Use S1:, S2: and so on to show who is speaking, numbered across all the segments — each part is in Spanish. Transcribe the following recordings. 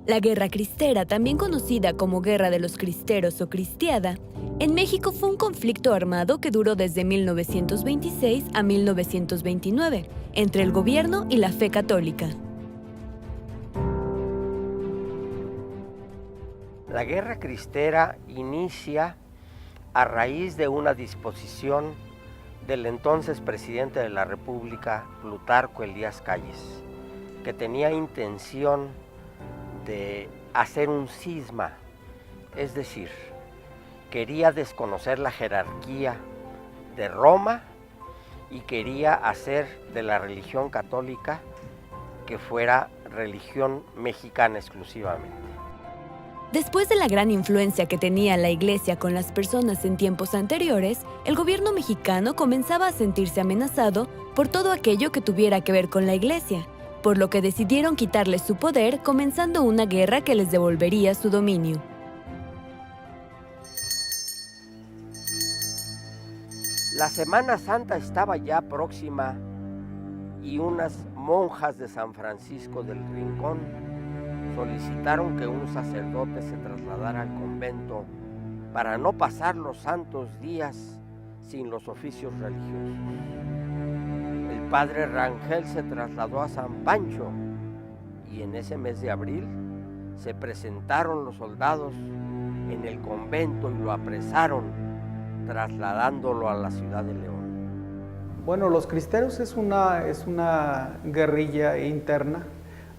S1: La Guerra Cristera, también conocida como Guerra de los Cristeros o Cristiada, en México fue un conflicto armado que duró desde 1926 a 1929 entre el gobierno y la fe católica.
S2: La Guerra Cristera inicia a raíz de una disposición del entonces presidente de la República, Plutarco Elías Calles, que tenía intención de hacer un cisma, es decir, quería desconocer la jerarquía de Roma y quería hacer de la religión católica que fuera religión mexicana exclusivamente.
S1: Después de la gran influencia que tenía la Iglesia con las personas en tiempos anteriores, el gobierno mexicano comenzaba a sentirse amenazado por todo aquello que tuviera que ver con la Iglesia, por lo que decidieron quitarles su poder, comenzando una guerra que les devolvería su dominio.
S2: La Semana Santa estaba ya próxima y unas monjas de San Francisco del Rincón solicitaron que un sacerdote se trasladara al convento para no pasar los santos días sin los oficios religiosos. El padre Rangel se trasladó a San Pancho y en ese mes de abril se presentaron los soldados en el convento y lo apresaron, trasladándolo a la ciudad de León.
S3: Bueno, los cristeros es una guerrilla interna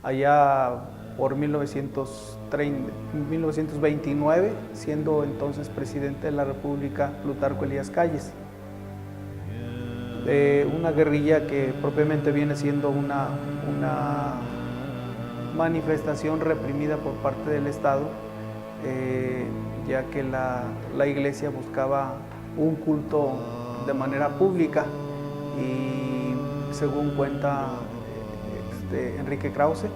S3: allá por 1929, siendo entonces presidente de la República Plutarco Elías Calles. Una guerrilla que propiamente viene siendo una manifestación reprimida por parte del Estado, ya que la Iglesia buscaba un culto de manera pública y según cuenta Enrique Krause,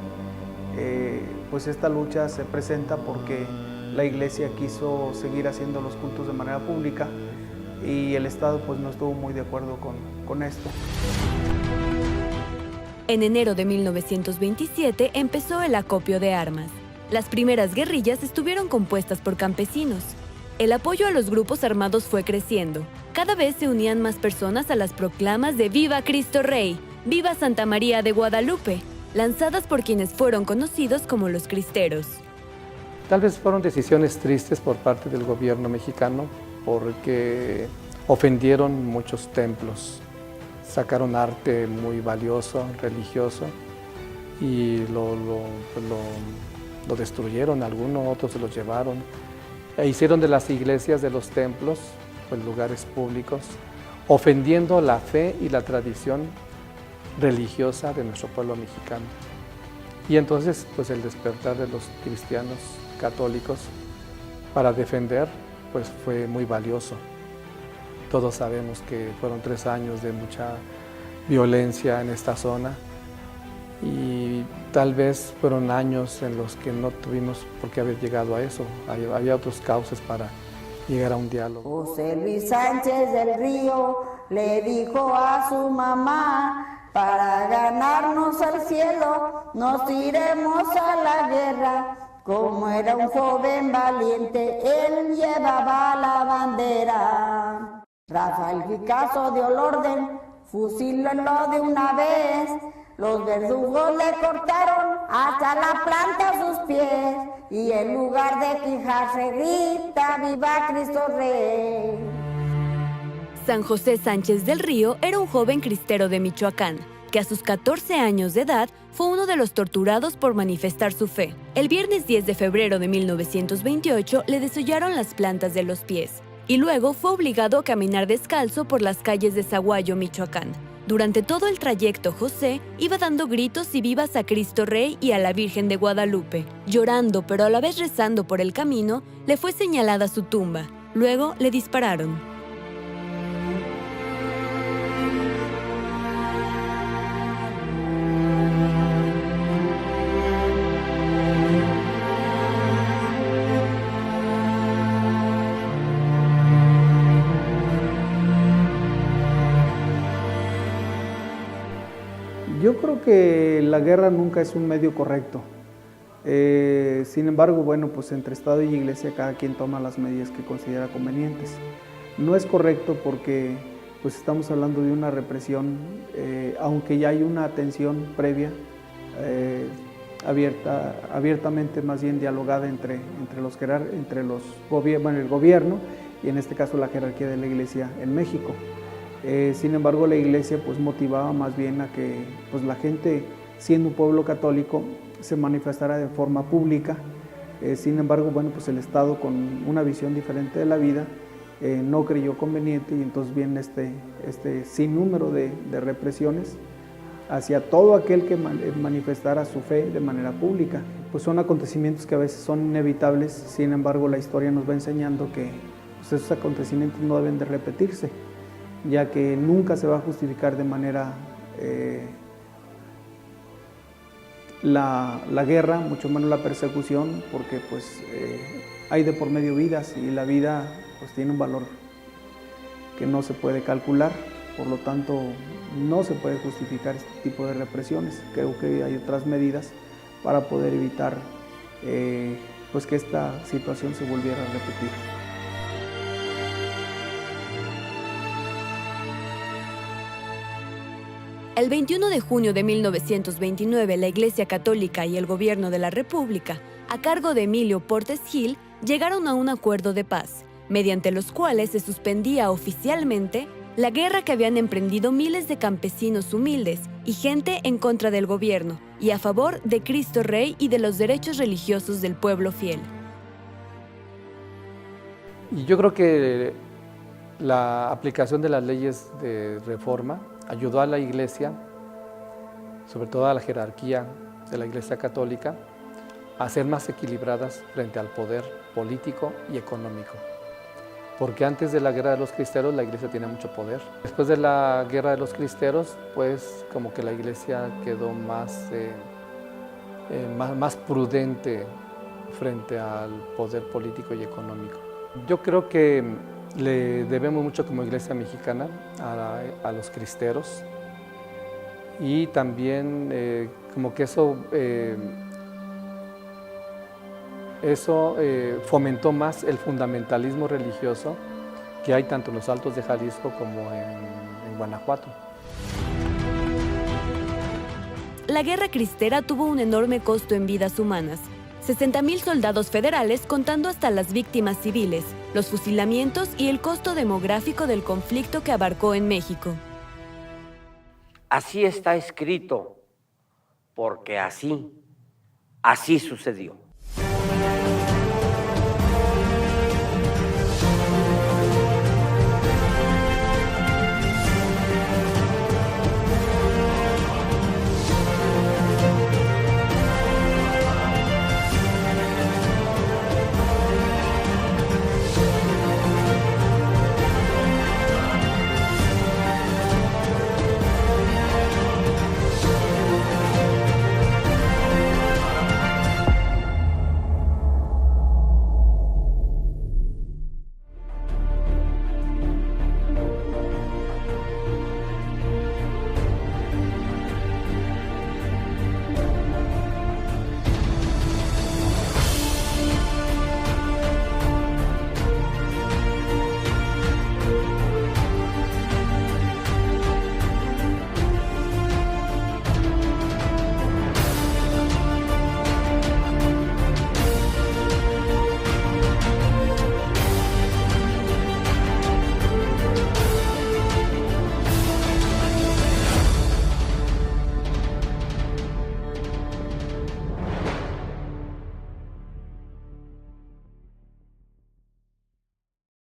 S3: pues esta lucha se presenta porque la Iglesia quiso seguir haciendo los cultos de manera pública y el Estado pues no estuvo muy de acuerdo con esto.
S1: En enero de 1927 empezó el acopio de armas. Las primeras guerrillas estuvieron compuestas por campesinos. El apoyo a los grupos armados fue creciendo. Cada vez se unían más personas a las proclamas de ¡Viva Cristo Rey! ¡Viva Santa María de Guadalupe!, lanzadas por quienes fueron conocidos como los cristeros.
S4: Tal vez fueron decisiones tristes por parte del gobierno mexicano porque ofendieron muchos templos, sacaron arte muy valioso, religioso, y lo destruyeron, algunos, otros se los llevaron, e hicieron de las iglesias, de los templos, pues lugares públicos, ofendiendo la fe y la tradición religiosa de nuestro pueblo mexicano. Y entonces pues el despertar de los cristianos católicos para defender pues fue muy valioso. Todos sabemos que fueron 3 años de mucha violencia en esta zona y tal vez fueron años en los que no tuvimos por qué haber llegado a eso. Había otros cauces para llegar a un diálogo.
S5: José Luis Sánchez del Río le dijo a su mamá: para ganarnos al cielo nos iremos a la guerra. Como era un joven valiente, él llevaba la bandera. Rafael Picasso dio el orden, fusílenlo de una vez. Los verdugos le cortaron hasta la planta sus pies. Y en lugar de quejarse grita: ¡Viva Cristo Rey!
S1: San José Sánchez del Río era un joven cristero de Michoacán, que a sus 14 años de edad fue uno de los torturados por manifestar su fe. El viernes 10 de febrero de 1928 le desollaron las plantas de los pies y luego fue obligado a caminar descalzo por las calles de Zaguayo, Michoacán. Durante todo el trayecto, José iba dando gritos y vivas a Cristo Rey y a la Virgen de Guadalupe. Llorando, pero a la vez rezando por el camino, le fue señalada su tumba. Luego le dispararon.
S3: Yo creo que la guerra nunca es un medio correcto. Sin embargo, bueno, pues entre Estado y Iglesia cada quien toma las medidas que considera convenientes. No es correcto porque pues estamos hablando de una represión, aunque ya hay una atención previa, abiertamente más bien dialogada entre el gobierno y en este caso la jerarquía de la Iglesia en México. Sin embargo, la Iglesia pues motivaba más bien a que pues la gente, siendo un pueblo católico, se manifestara de forma pública. Sin embargo, bueno, pues el Estado, con una visión diferente de la vida, no creyó conveniente y entonces viene este sinnúmero de represiones hacia todo aquel que manifestara su fe de manera pública. Pues son acontecimientos que a veces son inevitables, sin embargo la historia nos va enseñando que pues esos acontecimientos no deben de repetirse, ya que nunca se va a justificar de manera la guerra, mucho menos la persecución, porque pues hay de por medio vidas y la vida pues tiene un valor que no se puede calcular, por lo tanto no se puede justificar este tipo de represiones. Creo que hay otras medidas para poder evitar pues que esta situación se volviera a repetir.
S1: El 21 de junio de 1929, la Iglesia Católica y el Gobierno de la República, a cargo de Emilio Portes Gil, llegaron a un acuerdo de paz, mediante los cuales se suspendía oficialmente la guerra que habían emprendido miles de campesinos humildes y gente en contra del gobierno y a favor de Cristo Rey y de los derechos religiosos del pueblo fiel.
S4: Y yo creo que la aplicación de las leyes de reforma ayudó a la Iglesia, sobre todo a la jerarquía de la Iglesia Católica, a ser más equilibradas frente al poder político y económico. Porque antes de la Guerra de los Cristeros la Iglesia tenía mucho poder. Después de la Guerra de los Cristeros, pues como que la Iglesia quedó más prudente frente al poder político y económico. Yo creo que le debemos mucho como Iglesia mexicana a los cristeros y también como que eso fomentó más el fundamentalismo religioso que hay tanto en los Altos de Jalisco como en Guanajuato.
S1: La guerra cristera tuvo un enorme costo en vidas humanas. 60,000 soldados federales contando hasta las víctimas civiles, los fusilamientos y el costo demográfico del conflicto que abarcó en México.
S2: Así está escrito, porque así sucedió.